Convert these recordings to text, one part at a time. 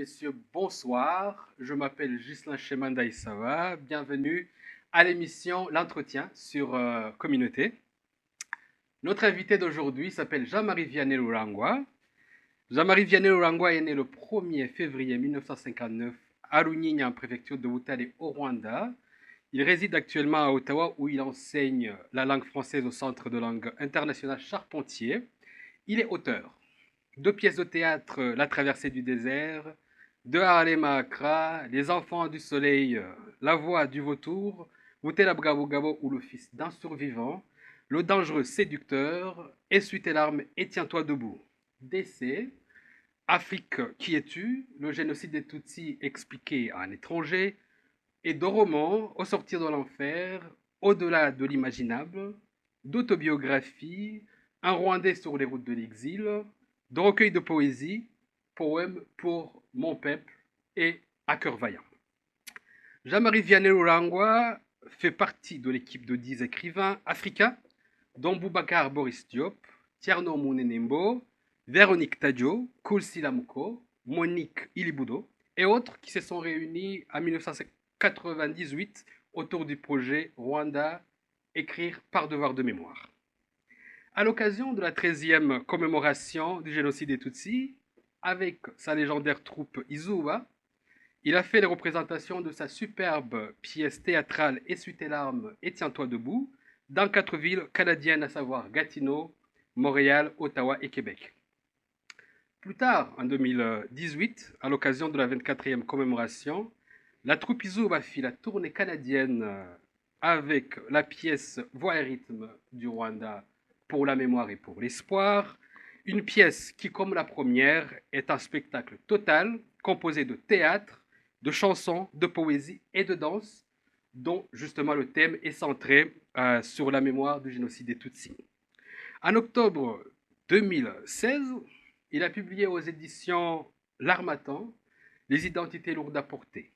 messieurs, bonsoir. Je m'appelle Ghislain Chemanda Issawa. Bienvenue à l'émission L'Entretien sur Communauté. Notre invité d'aujourd'hui s'appelle Jean-Marie Vianney Lurangwa. Jean-Marie Vianney Lurangwa est né le 1er février 1959 à Runyinya, en préfecture de Butare, au Rwanda. Il réside actuellement à Ottawa où il enseigne la langue française au Centre de langue internationale Charpentier. Il est auteur. 2 pièces de théâtre, La traversée du désert, de Harlem à Accra, Les enfants du soleil, La voix du vautour, Boutela Bravo Gabo ou Le fils d'un survivant, Le dangereux séducteur, Essuie tes larmes et tiens-toi debout. Décès, Afrique, qui es-tu? Le génocide des Tutsis expliqué à un étranger, et de romans, Au sortir de l'enfer, Au-delà de l'imaginable, d'autobiographie, Un Rwandais sur les routes de l'exil, de recueils de poésie, Poèmes pour mon peuple et À cœur vaillant. Jean-Marie Vianney Lurangwa fait partie de l'équipe de 10 écrivains africains, dont Boubacar Boris Diop, Tierno Mounenembo, Véronique Tadio, Koulsi Lamuko, Monique Ilibudo et autres qui se sont réunis en 1998 autour du projet Rwanda, écrire par devoir de mémoire. À l'occasion de la 13e commémoration du génocide des Tutsis, avec sa légendaire troupe Izuba, il a fait les représentations de sa superbe pièce théâtrale Essuie tes larmes et tiens-toi debout dans 4 villes canadiennes, à savoir Gatineau, Montréal, Ottawa et Québec. Plus tard, en 2018, à l'occasion de la 24e commémoration, la troupe Izuba fit la tournée canadienne avec la pièce Voix et rythme du Rwanda pour la mémoire et pour l'espoir, une pièce qui, comme la première, est un spectacle total composé de théâtre, de chansons, de poésie et de danse, dont justement le thème est centré sur la mémoire du génocide des Tutsis. En octobre 2016, il a publié aux éditions L'Harmattan Les identités lourdes à porter,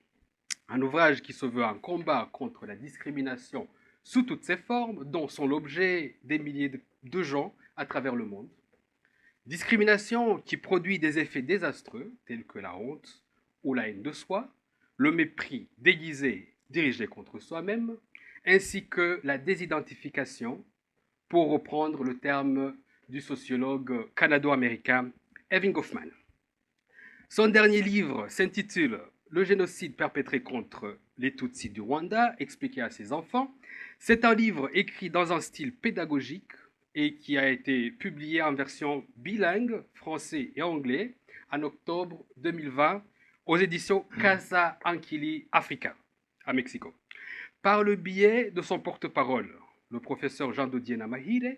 un ouvrage qui se veut un combat contre la discrimination sous toutes ses formes, dont sont l'objet des milliers de gens à travers le monde. Discrimination qui produit des effets désastreux, tels que la honte ou la haine de soi, le mépris déguisé dirigé contre soi-même, ainsi que la désidentification, pour reprendre le terme du sociologue canado-américain Erving Goffman. Son dernier livre s'intitule Le génocide perpétré contre les Tutsis du Rwanda, expliqué à ses enfants. C'est un livre écrit dans un style pédagogique et qui a été publié en version bilingue, français et anglais, en octobre 2020 aux éditions Casa Anquili Africa, à Mexico. Par le biais de son porte-parole, le professeur Jean Dodier Namahire,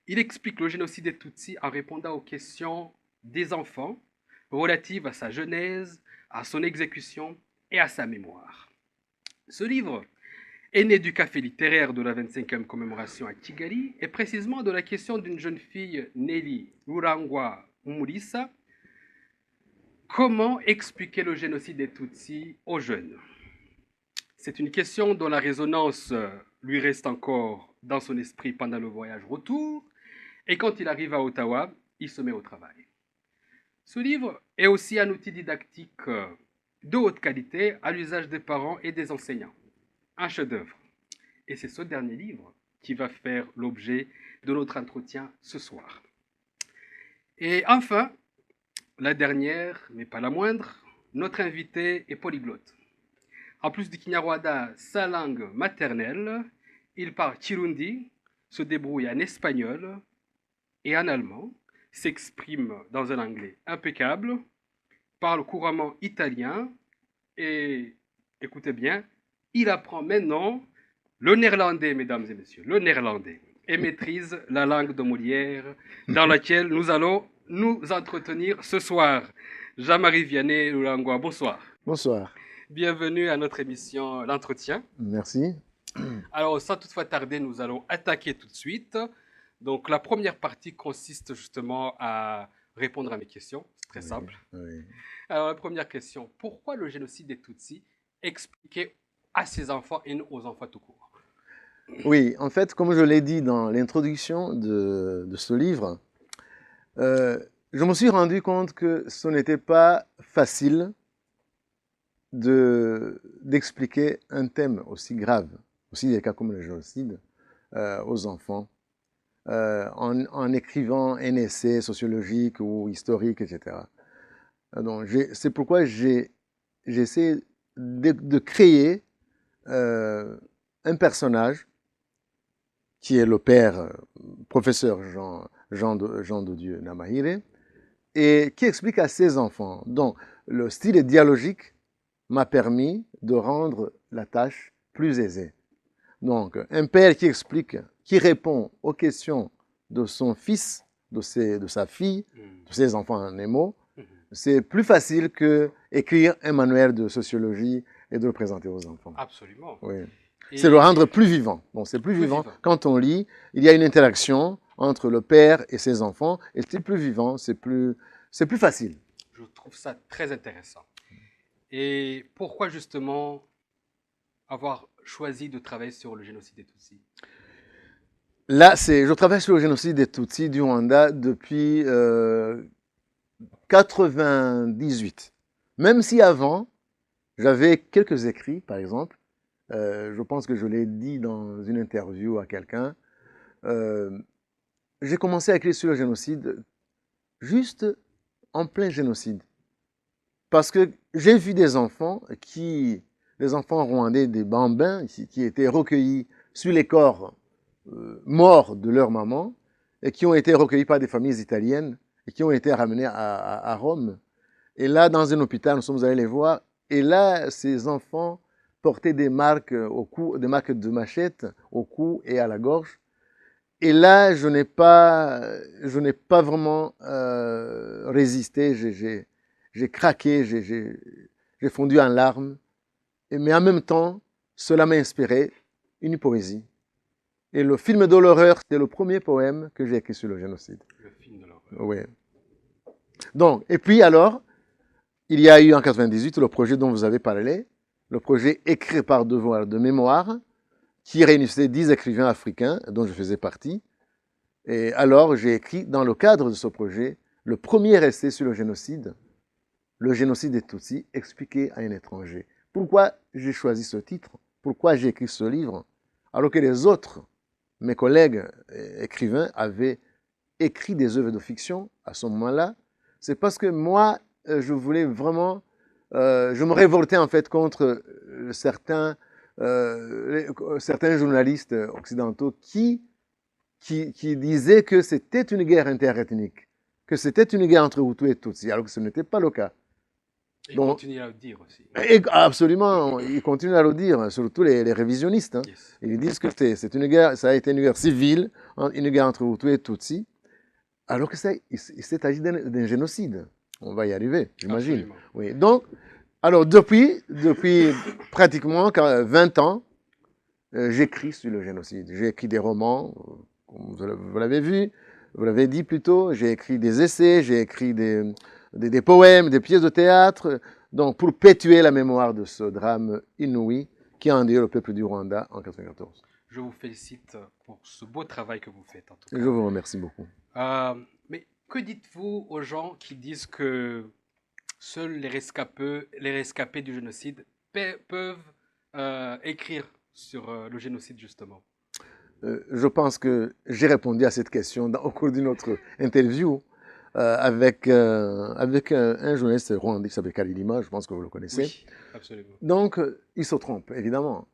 il explique le génocide des Tutsis en répondant aux questions des enfants relatives à sa genèse, à son exécution et à sa mémoire. Ce livre est né du café littéraire de la 25e commémoration à Kigali et précisément de la question d'une jeune fille, Nelly Lurangwa Umulisa. Comment expliquer le génocide des Tutsis aux jeunes? C'est une question dont la résonance lui reste encore dans son esprit pendant le voyage retour, et quand il arrive à Ottawa, il se met au travail. Ce livre est aussi un outil didactique de haute qualité à l'usage des parents et des enseignants. Un chef-d'œuvre. Et c'est ce dernier livre qui va faire l'objet de notre entretien ce soir. Et enfin, la dernière, mais pas la moindre, notre invité est polyglotte. En plus du Kinyarwanda, sa langue maternelle, il parle Kirundi, se débrouille en espagnol et en allemand, s'exprime dans un anglais impeccable, parle couramment italien et, écoutez bien, il apprend maintenant le néerlandais, mesdames et messieurs, le néerlandais, et maîtrise la langue de Molière dans laquelle nous allons nous entretenir ce soir. Jean-Marie Vianney Lurangwa, bonsoir. Bonsoir. Bienvenue à notre émission L'Entretien. Merci. Alors, sans toutefois tarder, nous allons attaquer tout de suite. Donc, la première partie consiste justement à répondre à mes questions. C'est très simple. Oui. Alors, la première question, pourquoi le génocide des Tutsis expliqué à ses enfants et non aux enfants tout court? Oui, en fait, comme je l'ai dit dans l'introduction de ce livre, je me suis rendu compte que ce n'était pas facile d'expliquer un thème aussi grave, aussi des cas comme le génocide, aux enfants, en écrivant un essai sociologique ou historique, etc. Donc, c'est pourquoi j'essaie de créer un personnage qui est le père, professeur Jean de Dieu Namahire, et qui explique à ses enfants. Donc, le style dialogique m'a permis de rendre la tâche plus aisée. Donc, un père qui explique, qui répond aux questions de son fils, de sa fille, de ses enfants en un mot, c'est plus facile que écrire un manuel de sociologie et de le présenter aux enfants. Absolument. Oui. C'est le rendre plus vivant. Bon, c'est plus vivant. Quand on lit, il y a une interaction entre le père et ses enfants, et c'est plus vivant, c'est plus facile. Je trouve ça très intéressant. Et pourquoi justement avoir choisi de travailler sur le génocide des Tutsis? Là, je travaille sur le génocide des Tutsis du Rwanda depuis 98. Même si avant, j'avais quelques écrits, par exemple. Je pense que je l'ai dit dans une interview à quelqu'un. J'ai commencé à écrire sur le génocide juste en plein génocide. Parce que j'ai vu des enfants rwandais, des bambins, qui étaient recueillis sur les corps morts de leur maman, et qui ont été recueillis par des familles italiennes, et qui ont été ramenés à Rome. Et là, dans un hôpital, nous sommes allés les voir, et là, ces enfants portaient des marques au cou, des marques de machette au cou et à la gorge. Et là, je n'ai pas vraiment résisté. J'ai craqué, j'ai fondu en larmes. Mais en même temps, cela m'a inspiré une poésie. Et le film de l'horreur, c'est le premier poème que j'ai écrit sur le génocide. Le film de l'horreur. Oui. Donc, et puis alors, il y a eu en 98 le projet dont vous avez parlé, le projet Écrire par devoir de mémoire, qui réunissait 10 écrivains africains, dont je faisais partie. Et alors, j'ai écrit, dans le cadre de ce projet, le premier essai sur le génocide des Tutsis, expliqué à un étranger. Pourquoi j'ai choisi ce titre? Pourquoi j'ai écrit ce livre? Alors que les autres, mes collègues écrivains, avaient écrit des œuvres de fiction à ce moment-là. C'est parce que moi, je voulais vraiment... je me révoltais en fait contre certains journalistes occidentaux qui disaient que c'était une guerre interethnique, que c'était une guerre entre Hutus et Tutsis, alors que ce n'était pas le cas. Ils continuent à le dire aussi. Absolument, ils continuent à le dire, surtout les révisionnistes. Hein. Yes. Ils disent que c'est une guerre, ça a été une guerre civile, une guerre entre Hutus et Tutsis, alors que il s'est agi d'un génocide. On va y arriver, j'imagine. Oui. Donc, alors depuis pratiquement 20 ans, j'écris sur le génocide. J'ai écrit des romans, comme vous l'avez vu, vous l'avez dit plutôt. J'ai écrit des essais, j'ai écrit des poèmes, des pièces de théâtre, donc pour perpétuer la mémoire de ce drame inouï qui a endeuillé le peuple du Rwanda en 1994. Je vous félicite pour ce beau travail que vous faites, en tout cas. Je vous remercie beaucoup. Mais que dites-vous aux gens qui disent que seuls les rescapés du génocide peuvent écrire sur le génocide, justement? Je pense que j'ai répondu à cette question au cours d'une autre interview avec un journaliste rwandais qui s'appelle Karilima, je pense que vous le connaissez. Oui, absolument. Donc, il se trompe, évidemment.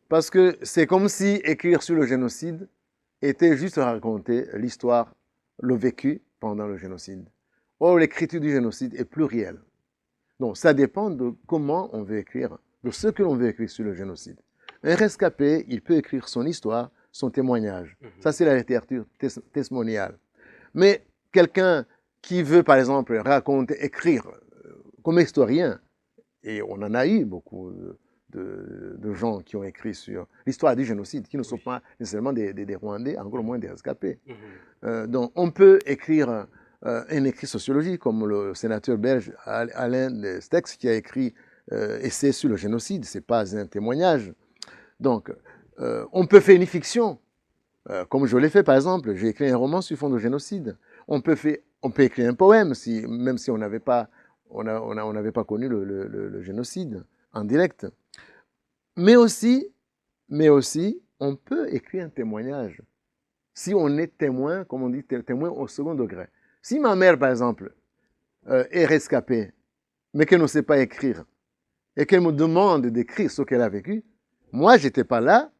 Parce que c'est comme si écrire sur le génocide était juste raconter l'histoire, le vécu pendant le génocide. Or, l'écriture du génocide est plurielle. Donc, ça dépend de comment on veut écrire, de ce que l'on veut écrire sur le génocide. Un rescapé, il peut écrire son histoire, son témoignage. Ça, c'est la littérature testimoniale. Mais quelqu'un qui veut, par exemple, raconter, écrire comme historien, et on en a eu beaucoup de gens qui ont écrit sur l'histoire du génocide, qui ne sont pas nécessairement des Rwandais, encore moins des rescapés. Donc, on peut écrire un écrit sociologique, comme le sénateur belge Alain Stex, qui a écrit Essai sur le génocide, ce n'est pas un témoignage. Donc, on peut faire une fiction, comme je l'ai fait par exemple, j'ai écrit un roman sur fond de génocide. On peut écrire un poème, même si on n'avait pas connu le génocide en direct. Mais aussi, on peut écrire un témoignage. Si on est témoin, comme on dit, témoin au second degré. Si ma mère, par exemple, est rescapée, mais qu'elle ne sait pas écrire, et qu'elle me demande d'écrire ce qu'elle a vécu, moi, je n'étais pas là,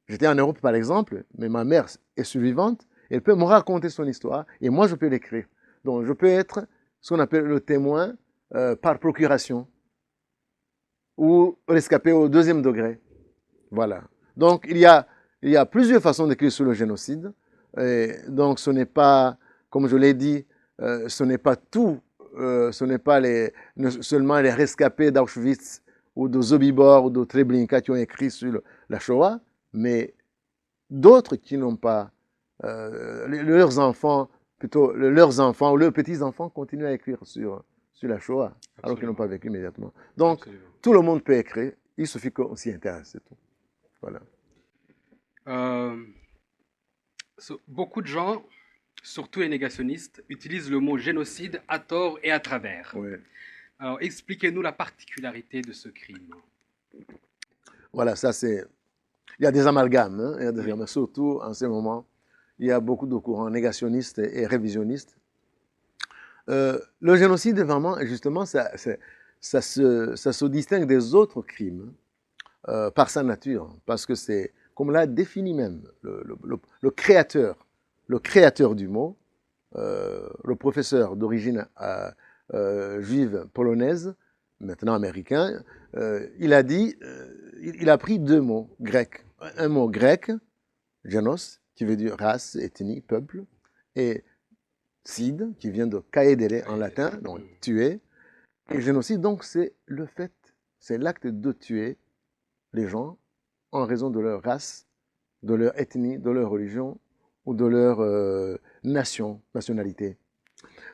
j'étais en Europe, par exemple, mais ma mère est survivante, elle peut me raconter son histoire, et moi, je peux l'écrire. Donc, je peux être ce qu'on appelle le témoin par procuration, ou rescapé au deuxième degré. Voilà. Donc, il y a plusieurs façons d'écrire sur le génocide. Et donc, ce n'est pas, comme je l'ai dit, ce n'est pas tout, ce n'est pas seulement les rescapés d'Auschwitz ou de Sobibor ou de Treblinka qui ont écrit sur la Shoah, mais d'autres qui n'ont pas, leurs enfants ou leurs petits-enfants continuent à écrire sur la Shoah, alors qu'ils n'ont pas vécu immédiatement. Donc, tout le monde peut écrire, il suffit qu'on s'y intéresse, c'est tout. Voilà. Beaucoup de gens, surtout les négationnistes, utilisent le mot génocide à tort et à travers. Oui. Alors, expliquez-nous la particularité de ce crime. Voilà, ça c'est... Il y a des amalgames, hein, il y a des amalgames. Surtout en ce moment, il y a beaucoup de courants négationnistes et révisionnistes. Le génocide, vraiment, justement, ça se distingue des autres crimes par sa nature, parce que c'est, comme l'a défini même le créateur du mot, le professeur d'origine juive polonaise, maintenant américain, il a dit, il a pris deux mots grecs. Un mot grec, génos, qui veut dire race, ethnie, peuple, et cide, qui vient de caedere en latin, donc tuer. Et génocide, donc, c'est le fait, c'est l'acte de tuer les gens en raison de leur race, de leur ethnie, de leur religion ou de leur nationalité.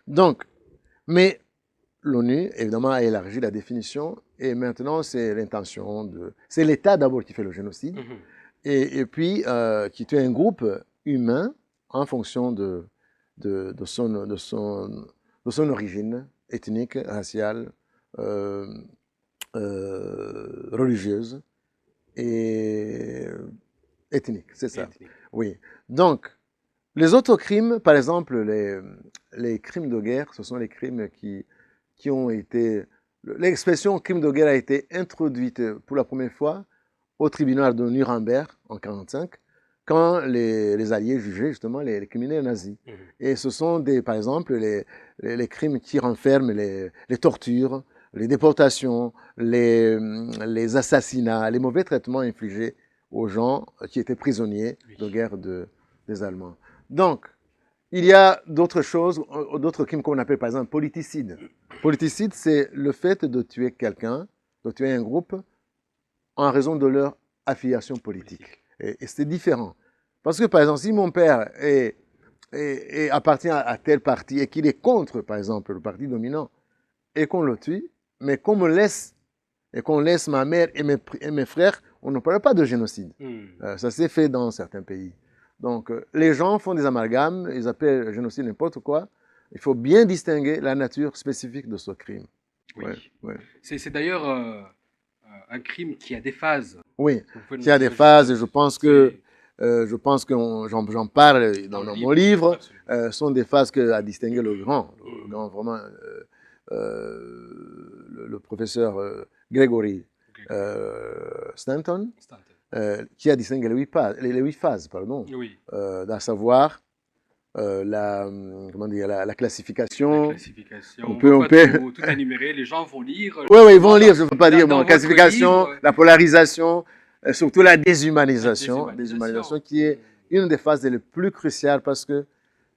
Donc, mais l'ONU, évidemment, a élargi la définition et maintenant, c'est l'intention c'est l'État d'abord qui fait le génocide et puis qui tue un groupe humain en fonction de son origine ethnique, raciale, religieuse et ethnique, c'est ça. Ethnique. Oui. Donc, les autres crimes, par exemple, les crimes de guerre, ce sont les crimes qui ont été... L'expression crime de guerre a été introduite pour la première fois au tribunal de Nuremberg en 1945, quand les Alliés jugeaient justement les criminels nazis. Et ce sont, par exemple, les crimes qui renferment les tortures, les déportations, les assassinats, les mauvais traitements infligés aux gens qui étaient prisonniers de guerre des Allemands. Donc, il y a d'autres choses, d'autres crimes qu'on appelle par exemple politicide. Politicide, c'est le fait de tuer quelqu'un, de tuer un groupe en raison de leur affiliation politique. Et c'est différent. Parce que par exemple, si mon père appartient à tel parti et qu'il est contre, par exemple, le parti dominant, et qu'on le tue, mais qu'on me laisse, et qu'on laisse ma mère et mes frères, on ne parle pas de génocide. Ça s'est fait dans certains pays. Donc, les gens font des amalgames, ils appellent génocide n'importe quoi. Il faut bien distinguer la nature spécifique de ce crime. Oui. Ouais. C'est d'ailleurs un crime qui a des phases. Oui, qui a des phases, et je pense que j'en parle dans mon livre, sont des phases à distinguer le grand vraiment, le professeur Gregory Stanton. Qui a distingué les huit phases, oui. À savoir la classification. On peut tout énumérer, les gens vont lire. Oui, ils vont lire, je ne veux pas dire, bon, classification, la polarisation, surtout la déshumanisation, qui est une des phases les plus cruciales parce que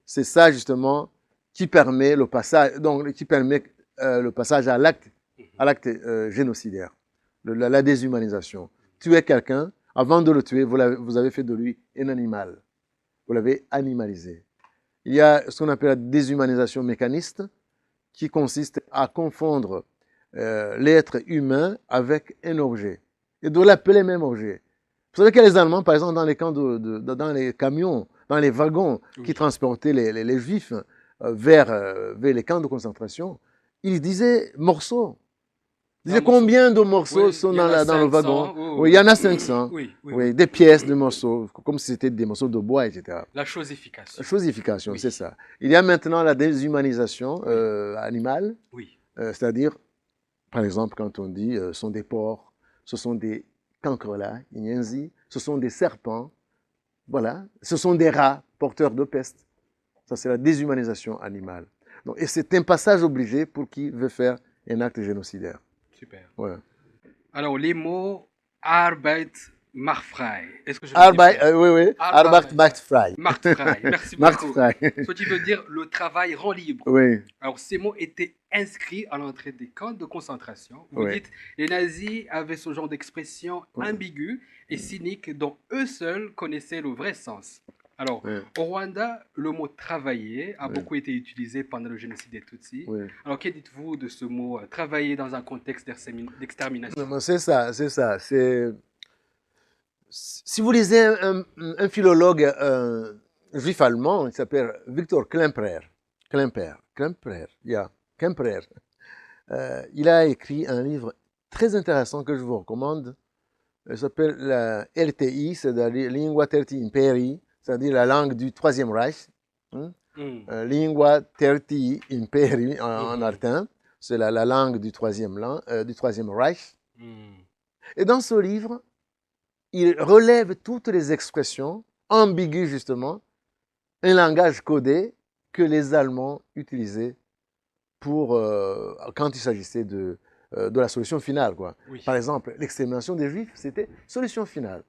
c'est ça justement qui permet le passage, le passage à l'acte génocidaire, la déshumanisation. Tuer quelqu'un, avant de le tuer, vous avez fait de lui un animal. Vous l'avez animalisé. Il y a ce qu'on appelle la déshumanisation mécaniste, qui consiste à confondre l'être humain avec un objet, et de l'appeler même objet. Vous savez que les Allemands, par exemple, dans les camps dans les camions, dans les wagons qui transportaient les Juifs vers les camps de concentration, ils disaient morceaux. Disais, combien de morceaux sont dans le wagon? Oui, il y en a 500. Oui, des pièces de morceaux, comme si c'était des morceaux de bois, etc. La chosification. La chosification, c'est ça. Il y a maintenant la déshumanisation animale, c'est-à-dire, par exemple, quand on dit ce sont des porcs, ce sont des cancrelats, ce sont des serpents, voilà, ce sont des rats porteurs de peste. Ça, c'est la déshumanisation animale. Donc, et c'est un passage obligé pour qui veut faire un acte génocidaire. Super. Ouais. Alors, les mots Arbeit macht frei. Est-ce que je oui. Arbeit macht frei. Macht frei. Merci beaucoup. Ce qui veut dire le travail rend libre. Oui. Alors, ces mots étaient inscrits à l'entrée des camps de concentration. Vous dites, les nazis avaient ce genre d'expression ambiguë et cynique dont eux seuls connaissaient le vrai sens. Alors, au Rwanda, le mot travailler a beaucoup été utilisé pendant le génocide des Tutsis. Alors, que dites-vous de ce mot travailler dans un contexte d'extermination? C'est ça. Si vous lisez un philologue juif allemand, il s'appelle Victor Klemperer. Il a écrit un livre très intéressant que je vous recommande. Il s'appelle la LTI, c'est-à-dire Lingua Tertii Imperii, c'est-à-dire la langue du Troisième Reich. Lingua Tertii Imperii en latin, c'est la langue du Troisième Reich. Et dans ce livre, il relève toutes les expressions ambiguës, justement, un langage codé que les Allemands utilisaient quand il s'agissait de la solution finale. Par exemple, l'extermination des Juifs, c'était solution finale.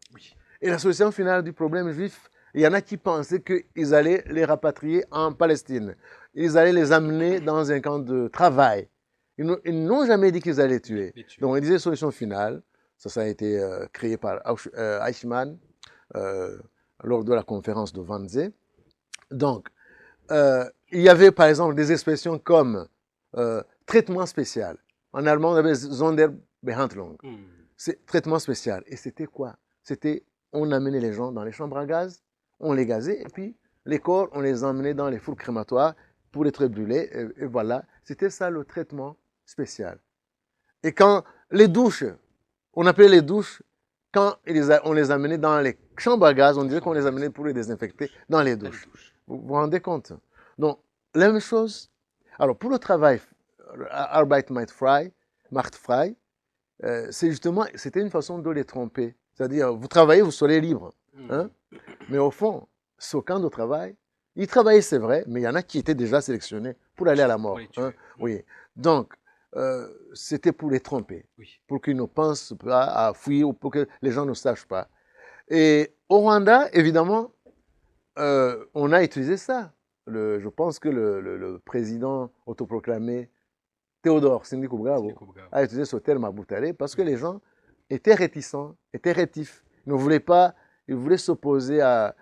Et la solution finale du problème juif, il y en a qui pensaient qu'ils allaient les rapatrier en Palestine. Ils allaient les amener dans un camp de travail. Ils n'ont jamais dit qu'ils allaient les tuer. Donc, ils disaient solution finale. Ça a été créé par Eichmann lors de la conférence de Wannsee. Donc, il y avait par exemple des expressions comme traitement spécial. En allemand, on avait Sonderbehandlung. C'est traitement spécial. Et c'était quoi? C'était, on amenait les gens dans les chambres à gaz, on les gazait, et puis les corps, on les emmenait dans les fours crématoires pour être brûlés. Et voilà, c'était ça le traitement spécial. Et quand les douches, on appelait les douches, quand on les amenait dans les chambres à gaz, on disait qu'on les amenait pour les désinfecter dans les douches. Vous vous rendez compte? Donc, la même chose. Alors, pour le travail, Arbeit macht frei, c'était une façon de les tromper. C'est-à-dire, vous travaillez, vous serez libre. Hein? Mais au fond, ce camp de travail, ils travaillaient, c'est vrai, mais il y en a qui étaient déjà sélectionnés pour aller à la mort. Hein? Oui. Donc, c'était pour les tromper, pour qu'ils ne pensent pas à fuir ou pour que les gens ne sachent pas. Et au Rwanda, évidemment, on a utilisé ça. Je pense que le président autoproclamé Théodore Sindikubwabo a utilisé ce terme à Boutalé parce que les gens étaient réticents, étaient rétifs. Ils ne voulaient pas, ils voulaient s'opposer à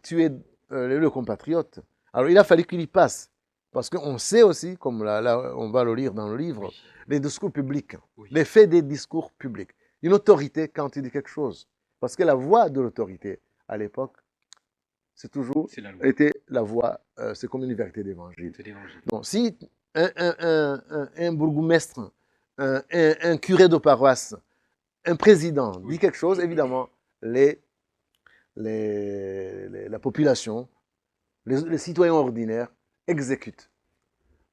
tuer le compatriote. Alors il a fallu qu'il y passe. Parce qu'on sait aussi, comme là, on va le lire dans le livre, les discours publics, l'effet des discours publics. Une autorité quand il dit quelque chose. Parce que la voix de l'autorité, à l'époque, c'est toujours été la voix, c'est comme une vérité d'évangile. Donc, si un bourgmestre, un curé de paroisse, un président dit quelque chose, évidemment, la population, les citoyens ordinaires exécutent.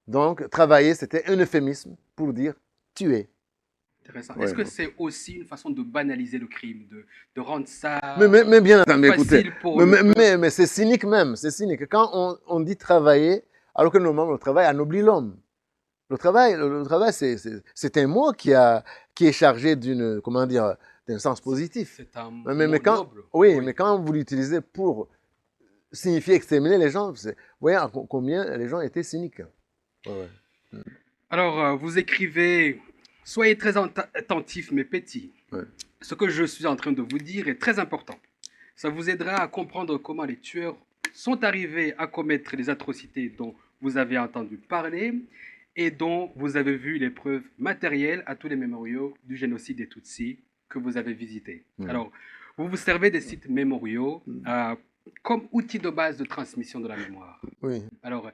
Donc, travailler, c'était un euphémisme pour dire tuer. Intéressant. Est-ce que c'est aussi une façon de banaliser le crime, de rendre ça mais bien entendu, facile pour mais c'est cynique même, c'est cynique. Quand on dit travailler, alors que normalement le travail anoblit l'homme. Le travail, c'est un mot qui est chargé d'un sens positif. C'est un mot noble. Oui, mais quand vous l'utilisez pour signifier exterminer les gens, vous voyez combien les gens étaient cyniques. Alors, vous écrivez, soyez très attentifs mais petits. Ce que je suis en train de vous dire est très important. Ça vous aidera à comprendre comment les tueurs sont arrivés à commettre les atrocités dont vous avez entendu parler et dont vous avez vu les preuves matérielles à tous les mémoriaux du génocide des Tutsis que vous avez visités. Alors, vous vous servez des sites mémoriaux comme outil de base de transmission de la mémoire. Alors,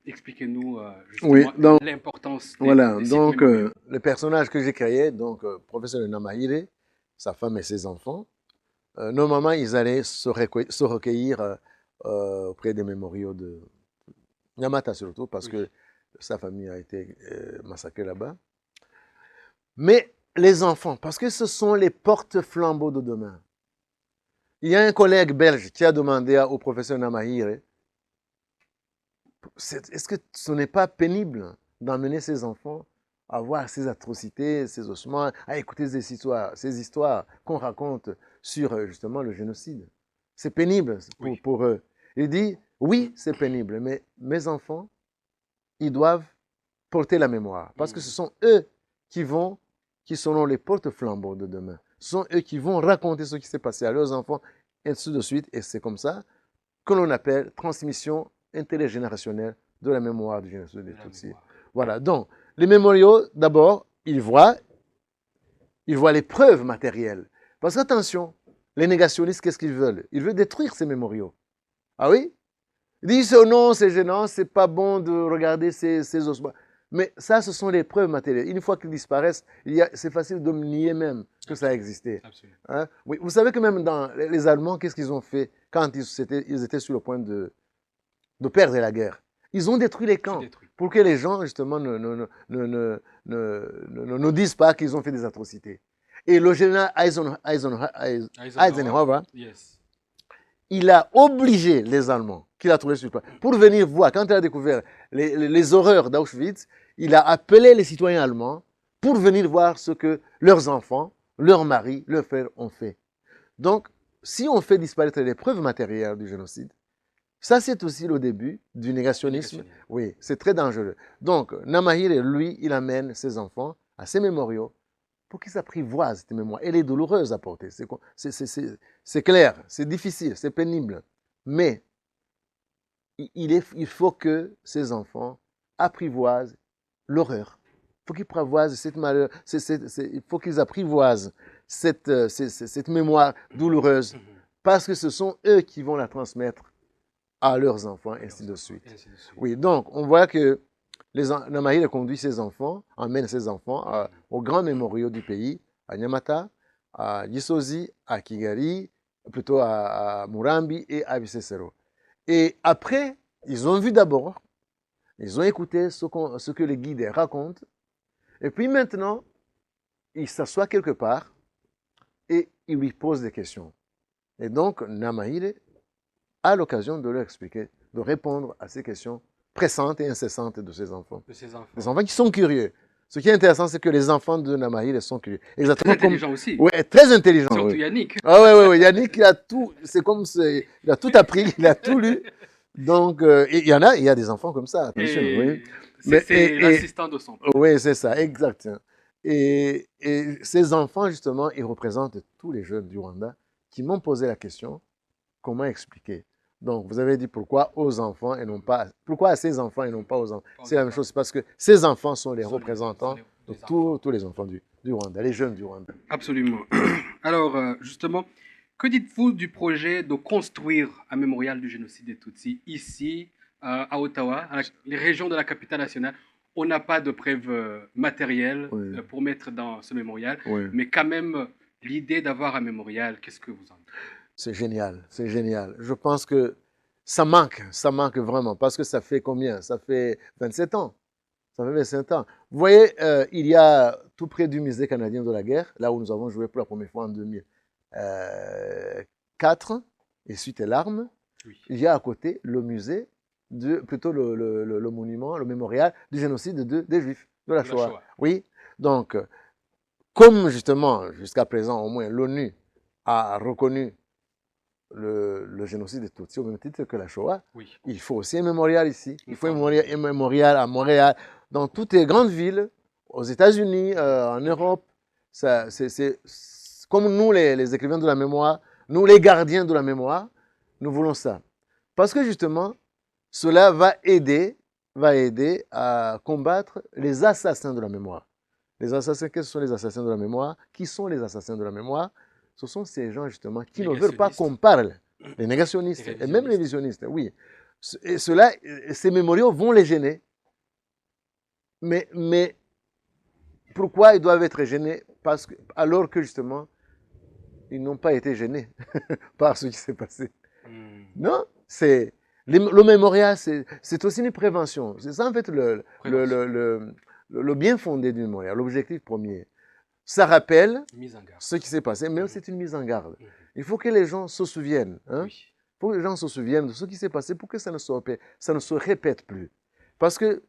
Expliquez-nous Oui, justement donc, l'importance voilà. des sites Donc, mémoriaux. le personnage que j'ai créé, donc, professeur de Namahire, sa femme et ses enfants, normalement, ils allaient se recueillir auprès des mémoriaux de Yamata surtout, parce Oui, que sa famille a été massacrée là-bas. Mais les enfants, parce que ce sont les porte-flambeaux de demain. Il y a un collègue belge qui a demandé au professeur Namahire, est-ce que ce n'est pas pénible d'emmener ses enfants à voir ces atrocités, ces ossements, à écouter ces histoires qu'on raconte sur justement le génocide? C'est pénible oui. pour eux. Il dit, oui, c'est pénible, mais mes enfants, ils doivent porter la mémoire, parce que ce sont eux qui seront les porte-flambeaux de demain. Ce sont eux qui vont raconter ce qui s'est passé à leurs enfants, et ainsi de suite. Et c'est comme ça que l'on appelle transmission intergénérationnelle de la mémoire du génocide des De la Tutsis. mémoire. Voilà, donc, les mémoriaux, d'abord, ils voient les preuves matérielles. Parce qu'attention, les négationnistes, qu'est-ce qu'ils veulent? Ils veulent détruire ces mémoriaux. Ah oui? Ils disent, oh non, c'est gênant, c'est pas bon de regarder ces ossements. Mais ça, ce sont les preuves matérielles. Une fois qu'ils disparaissent, c'est facile de nier même que ça a Absolument. existé. Absolument. Hein? Oui, vous savez que même dans les Allemands, qu'est-ce qu'ils ont fait quand ils étaient sur le point de perdre la guerre? Ils ont détruit les Tout camps détruit. pour que les gens, justement, ne disent pas qu'ils ont fait des atrocités. Et le général Eisenhower, Yes. il a obligé les Allemands qu'il a trouvés sur place pour venir voir. Quand il a découvert les horreurs d'Auschwitz, il a appelé les citoyens allemands pour venir voir ce que leurs enfants, leurs maris, leurs frères ont fait. Donc, si on fait disparaître les preuves matérielles du génocide, ça c'est aussi le début du négationnisme. Oui, c'est très dangereux. Donc, Namahire, lui, il amène ses enfants à ces mémoriaux pour qu'ils apprivoisent cette mémoire. Elle est douloureuse à porter, c'est clair, c'est difficile, c'est pénible. Mais il faut que ces enfants apprivoisent l'horreur. Il faut qu'ils apprivoisent cette malheur, il faut qu'ils apprivoisent cette mémoire douloureuse, parce que ce sont eux qui vont la transmettre à leurs enfants, ainsi de suite. Oui, donc on voit que Namahire conduit ses enfants, emmène ses enfants aux grands mémoriaux du pays, à Nyamata, à Gisozi, à Kigali, plutôt à Murambi et à Bisesero. Et après, ils ont vu d'abord, ils ont écouté ce que les guides racontent, et puis maintenant, ils s'assoient quelque part et ils lui posent des questions. Et donc, Namahire a l'occasion de leur expliquer, de répondre à ces questions pressantes et incessantes de ses enfants. Des enfants qui sont curieux. Ce qui est intéressant, c'est que les enfants de Namahire sont curieux. Exactement très intelligents aussi. Oui, très intelligents. Surtout oui. Yannick. Ah oui, Yannick, il a tout, il a tout appris, il a tout lu. Donc, il y a des enfants comme ça, attention. Oui. C'est l'assistant de son père. Oui, c'est ça, exact. Et ces enfants, justement, ils représentent tous les jeunes du Rwanda qui m'ont posé la question, comment expliquer? Donc, vous avez dit pourquoi aux enfants et non pas, pourquoi à ces enfants et non pas aux enfants? C'est la même chose, parce que ces enfants sont les représentants de tous les enfants du Rwanda, les jeunes du Rwanda. Absolument. Alors, justement, que dites-vous du projet de construire un mémorial du génocide des Tutsis ici, à Ottawa, les régions de la capitale nationale? On n'a pas de preuves matérielles pour mettre dans ce mémorial, mais quand même, l'idée d'avoir un mémorial, qu'est-ce que vous en dites? C'est génial, c'est génial. Je pense que ça manque vraiment, parce que ça fait combien? Ça fait 27 ans. Ça fait 27 ans. Vous voyez, il y a tout près du musée canadien de la guerre, là où nous avons joué pour la première fois en 2004, et suite et larmes, il y a à côté le musée, plutôt le monument, le mémorial du génocide des Juifs, de la Shoah. Oui, donc, comme justement, jusqu'à présent, au moins, l'ONU a reconnu le génocide des Tutsis au même titre que la Shoah, il faut aussi un mémorial ici. Il faut un mémorial à Montréal, dans toutes les grandes villes, aux États-Unis, en Europe. C'est comme nous, les écrivains de la mémoire, nous, les gardiens de la mémoire, nous voulons ça. Parce que justement, cela va aider à combattre les assassins de la mémoire. Les assassins, quels sont les assassins de la mémoire? Qui sont les assassins de la mémoire? Ce sont ces gens, justement, qui ne veulent pas qu'on parle. Les négationnistes, et même les visionnistes, oui. Et ces mémoriaux vont les gêner. Mais pourquoi ils doivent être gênés? Alors que justement, ils n'ont pas été gênés par ce qui s'est passé. Non, le mémorial, c'est aussi une prévention. C'est ça en fait le bien fondé du mémorial, l'objectif premier. Ça rappelle ce qui s'est passé, mais c'est une mise en garde. Il faut que les gens se souviennent. Hein? Il faut que les gens se souviennent de ce qui s'est passé pour que ça ne se répète plus. Parce que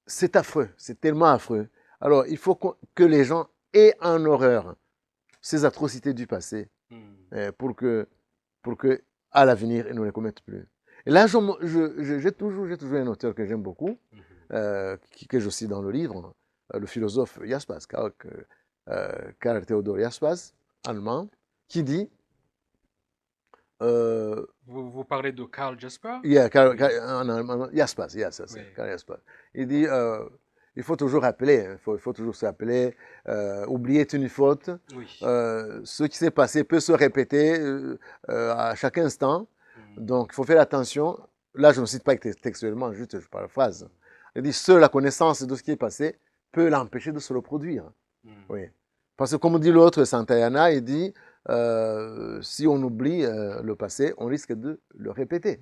c'est affreux, c'est tellement affreux. Alors, il faut que les gens aient en horreur ces atrocités du passé pour que à l'avenir, ils ne les commettent plus. Et là, j'ai toujours un auteur que j'aime beaucoup, que je cite dans le livre, le philosophe Jaspers, Karl Theodor Jaspers, allemand, qui dit... vous parlez de Karl Jaspers? Jaspers, Karl Jaspers. Il dit, il faut toujours rappeler, il faut toujours se rappeler, oublier est une faute. Oui. Ce qui s'est passé peut se répéter à chaque instant. Donc, il faut faire attention. Là, je ne cite pas textuellement, juste je paraphrase. Il dit, seule la connaissance de ce qui est passé peut l'empêcher de se reproduire. Oui. Parce que comme dit l'autre, Santayana, il dit, si on oublie le passé, on risque de le répéter.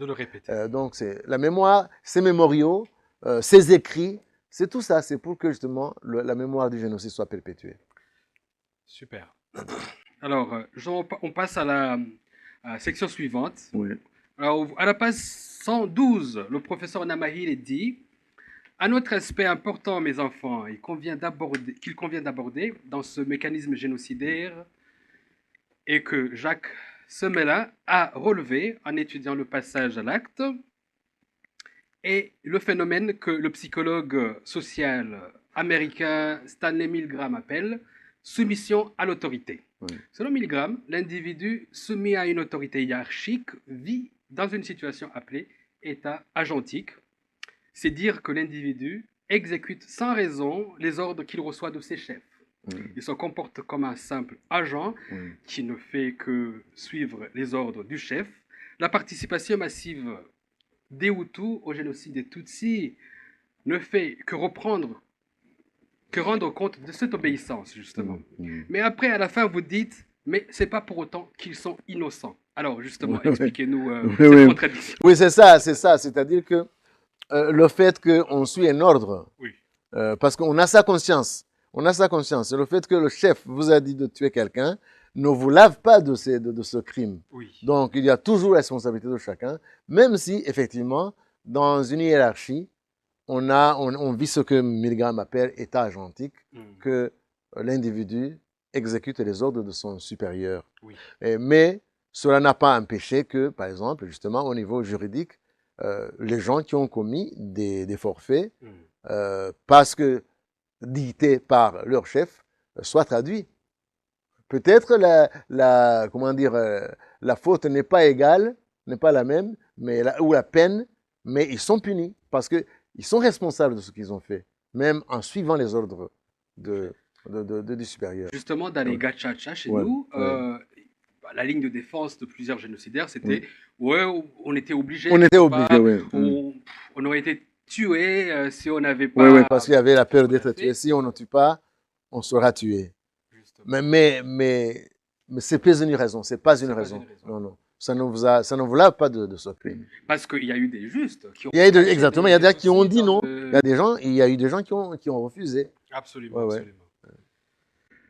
Donc, c'est la mémoire, ces mémoriaux, ces écrits, c'est tout ça. C'est pour que justement la mémoire du génocide soit perpétuée. Super. Alors, on passe à la section suivante. Oui. Alors, à la page 112, le professeur Namahil dit: un autre aspect important, mes enfants, qu'il convient d'aborder dans ce mécanisme génocidaire et que Jacques Semelin a relevé en étudiant le passage à l'acte est le phénomène que le psychologue social américain Stanley Milgram appelle soumission à l'autorité. Oui. Selon Milgram, l'individu soumis à une autorité hiérarchique vit dans une situation appelée état agentique. C'est dire que l'individu exécute sans raison les ordres qu'il reçoit de ses chefs. Il se comporte comme un simple agent qui ne fait que suivre les ordres du chef. La participation massive des Hutus au génocide des Tutsis ne fait que rendre compte de cette obéissance, justement. Mais après, à la fin, vous dites, mais c'est pas pour autant qu'ils sont innocents. Alors, justement, expliquez-nous cette contradiction. Oui, c'est ça. C'est-à-dire que le fait qu'on suit un ordre, parce qu'on a sa conscience. C'est le fait que le chef vous a dit de tuer quelqu'un ne vous lave pas de ce crime. Oui. Donc, il y a toujours la responsabilité de chacun, même si, effectivement, dans une hiérarchie, on vit ce que Milgram appelle état agentique, que l'individu exécute les ordres de son supérieur. Oui. Mais cela n'a pas empêché que, par exemple, justement, au niveau juridique, les gens qui ont commis des forfaits, parce que dictés par leur chef, soient traduits. Peut-être la faute n'est pas égale, n'est pas la même, ou la peine, mais ils sont punis parce qu'ils sont responsables de ce qu'ils ont fait, même en suivant les ordres du supérieur. Justement, dans les gachacha chez nous, la ligne de défense de plusieurs génocidaires, c'était on était obligé. On était obligé, on aurait été tué si on n'avait pas. Oui, parce qu'il y avait la peur d'être tué. Si on ne tue pas, on sera tué. Mais c'est pas une raison. C'est pas une raison. Non. Ça ne vous lave pas de ce crime. Parce qu'il y a eu des justes qui ont. Exactement. Il y a des gens qui ont dit non. Il y a eu des gens qui ont refusé. Absolument.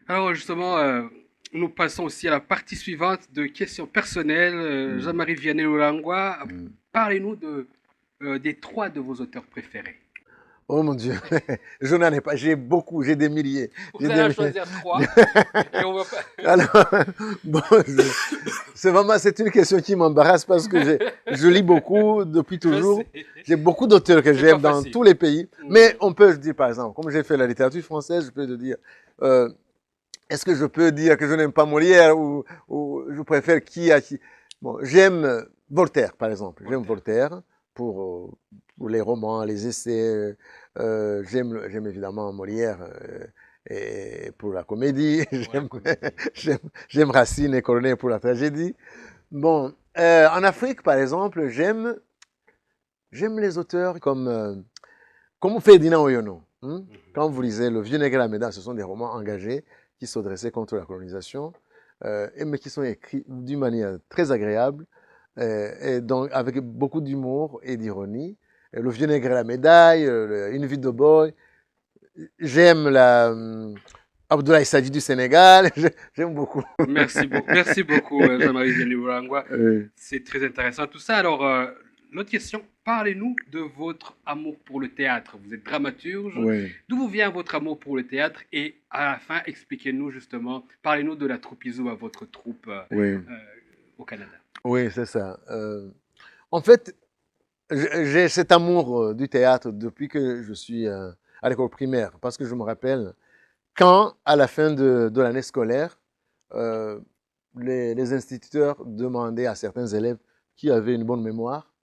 Alors justement, nous passons aussi à la partie suivante de questions personnelles. Jean-Marie Vianney Lolangwa, parlez-nous des 3 de vos auteurs préférés. Oh mon Dieu, je n'en ai pas, j'ai des milliers. Vous allez en choisir 3. Et on va pas... Alors, bon, c'est une question qui m'embarrasse parce que je lis beaucoup depuis toujours. J'ai beaucoup d'auteurs que j'aime dans tous les pays. Mais on peut dire, par exemple, comme j'ai fait la littérature française, je peux te dire, est-ce que je peux dire que je n'aime pas Molière ou je préfère qui à qui? Bon, j'aime Voltaire, par exemple. J'aime Voltaire pour les romans, les essais. J'aime évidemment Molière et pour la comédie. J'aime Racine et Corneille pour la tragédie. Bon, En Afrique, par exemple, j'aime les auteurs comme Ferdinand Oyono. Quand vous lisez Le Vieux Nègre et la Médaille, ce sont des romans engagés qui se dressaient contre la colonisation, mais qui sont écrits d'une manière très agréable, et donc avec beaucoup d'humour et d'ironie. Le Vieux Nègre et la Médaille, Une vie de boy. J'aime Abdoulaye Sadji du Sénégal. J'aime beaucoup. Merci beaucoup, Jean-Marie Vianney Urangwa. Oui. C'est très intéressant tout ça. Alors, l'autre question, parlez-nous de votre amour pour le théâtre. Vous êtes dramaturge. Oui. D'où vous vient votre amour pour le théâtre? Et à la fin, expliquez-nous justement, parlez-nous de la troupe ISO à votre troupe Oui. au Canada. Oui, c'est ça. En fait, j'ai cet amour du théâtre depuis que je suis à l'école primaire, parce que je me rappelle quand, à la fin de l'année scolaire, euh, les instituteurs demandaient à certains élèves qui avaient une bonne mémoire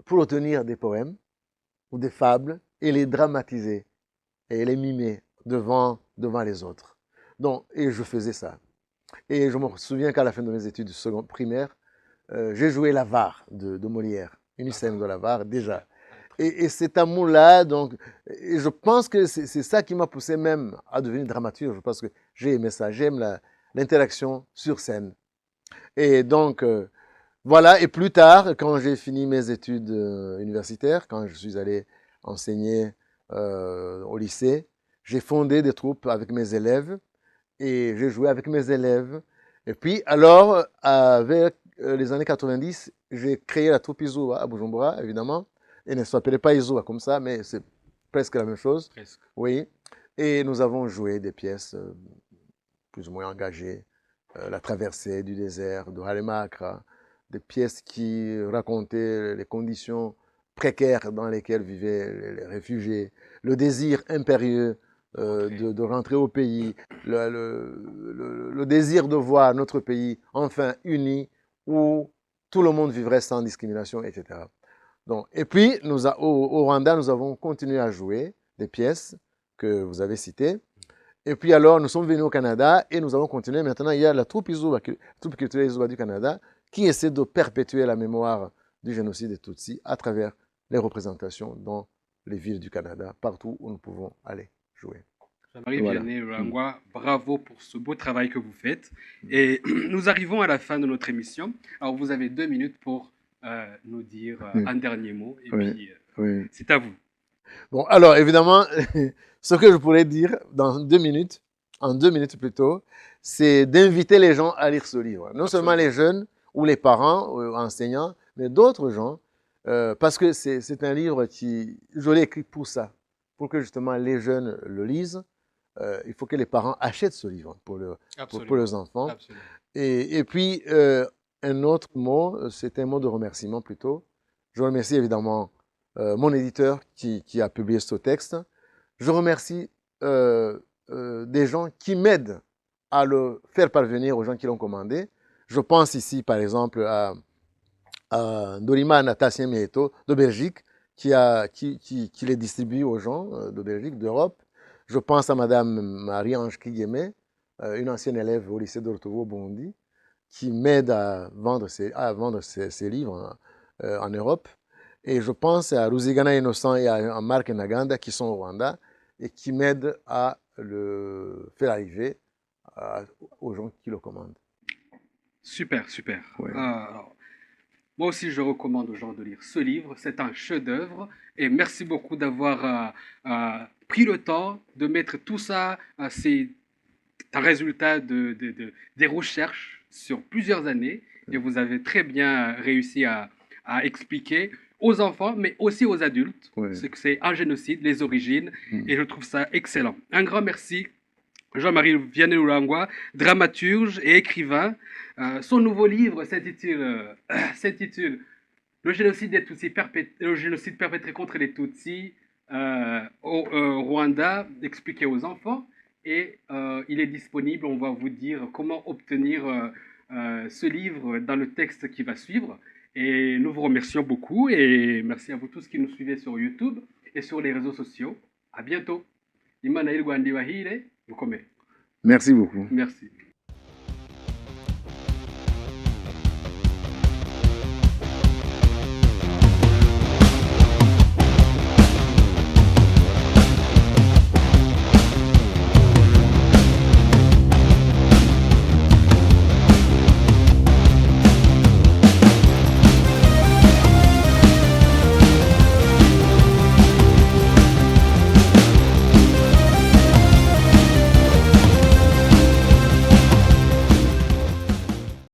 pour retenir des poèmes ou des fables et les dramatiser et les mimer devant les autres. Donc, et je faisais ça. Et je me souviens qu'à la fin de mes études primaires, j'ai joué l'avare de Molière, une scène de l'avare déjà. Et cet amour-là, donc, et je pense que c'est ça qui m'a poussé même à devenir dramaturge, parce que j'ai aimé ça, j'aime l'interaction sur scène. Et donc, voilà, et plus tard, quand j'ai fini mes études universitaires, quand je suis allé enseigner au lycée, j'ai fondé des troupes avec mes élèves, et j'ai joué avec mes élèves. Et puis, alors, avec les années 90, j'ai créé la troupe Izoa à Bujumbura, évidemment. Elle ne s'appelait pas Izoa comme ça, mais c'est presque la même chose. Presque. Oui. Et nous avons joué des pièces plus ou moins engagées. La traversée du désert de Halema Accra, des pièces qui racontaient les conditions précaires dans lesquelles vivaient les réfugiés, le désir impérieux de rentrer au pays, le désir de voir notre pays enfin uni, où tout le monde vivrait sans discrimination, etc. Donc, et puis, au Rwanda, nous avons continué à jouer des pièces que vous avez citées. Et puis alors, nous sommes venus au Canada et nous avons continué. Maintenant, il y a la troupe Izuba, troupe culturelle Izuba du Canada, qui essaie de perpétuer la mémoire du génocide des Tutsis à travers les représentations dans les villes du Canada, partout où nous pouvons aller jouer. Jean-Marie Voilà. Vianney Urangwa, bravo pour ce beau travail que vous faites. Et nous arrivons à la fin de notre émission. Alors, vous avez 2 minutes pour nous dire un dernier mot. Et puis, c'est à vous. Bon, alors évidemment, ce que je pourrais dire en 2 minutes plutôt, c'est d'inviter les gens à lire ce livre. Non seulement les jeunes ou les parents ou enseignants, mais d'autres gens, parce que c'est un livre je l'ai écrit pour ça, pour que justement les jeunes le lisent. Il faut que les parents achètent ce livre pour leurs enfants. Absolument. Et puis, un autre mot, c'est un mot de remerciement plutôt. Je remercie évidemment mon éditeur qui a publié ce texte. Je remercie des gens qui m'aident à le faire parvenir aux gens qui l'ont commandé. Je pense ici, par exemple, à Dorima Natassia Mieto de Belgique, qui les distribue aux gens de Belgique, d'Europe. Je pense à Madame Marie-Ange Kigeme, une ancienne élève au lycée d'Ortovo, Burundi, qui m'aide à vendre ses livres en Europe. Et je pense à Ruzigana Innocent et à Marc Naganda qui sont au Rwanda et qui m'aident à le faire arriver aux gens qui le commandent. Super, super. Ouais. Alors, moi aussi, je recommande aux gens de lire ce livre. C'est un chef-d'œuvre. Et merci beaucoup d'avoir pris le temps de mettre tout ça. C'est un résultat des recherches sur plusieurs années. Et vous avez très bien réussi à expliquer aux enfants, mais aussi aux adultes, ce que c'est un génocide, les origines. Et je trouve ça excellent. Un grand merci. Jean-Marie Vianney Urangwa, dramaturge et écrivain. Son nouveau livre s'intitule Le génocide des Tutsis le génocide perpétré contre les Tutsis au Rwanda, expliqué aux enfants. Et il est disponible, on va vous dire comment obtenir ce livre dans le texte qui va suivre. Et nous vous remercions beaucoup et merci à vous tous qui nous suivez sur YouTube et sur les réseaux sociaux. À bientôt. Imana y'u Rwanda ibahire, mukomere. Merci beaucoup. Merci.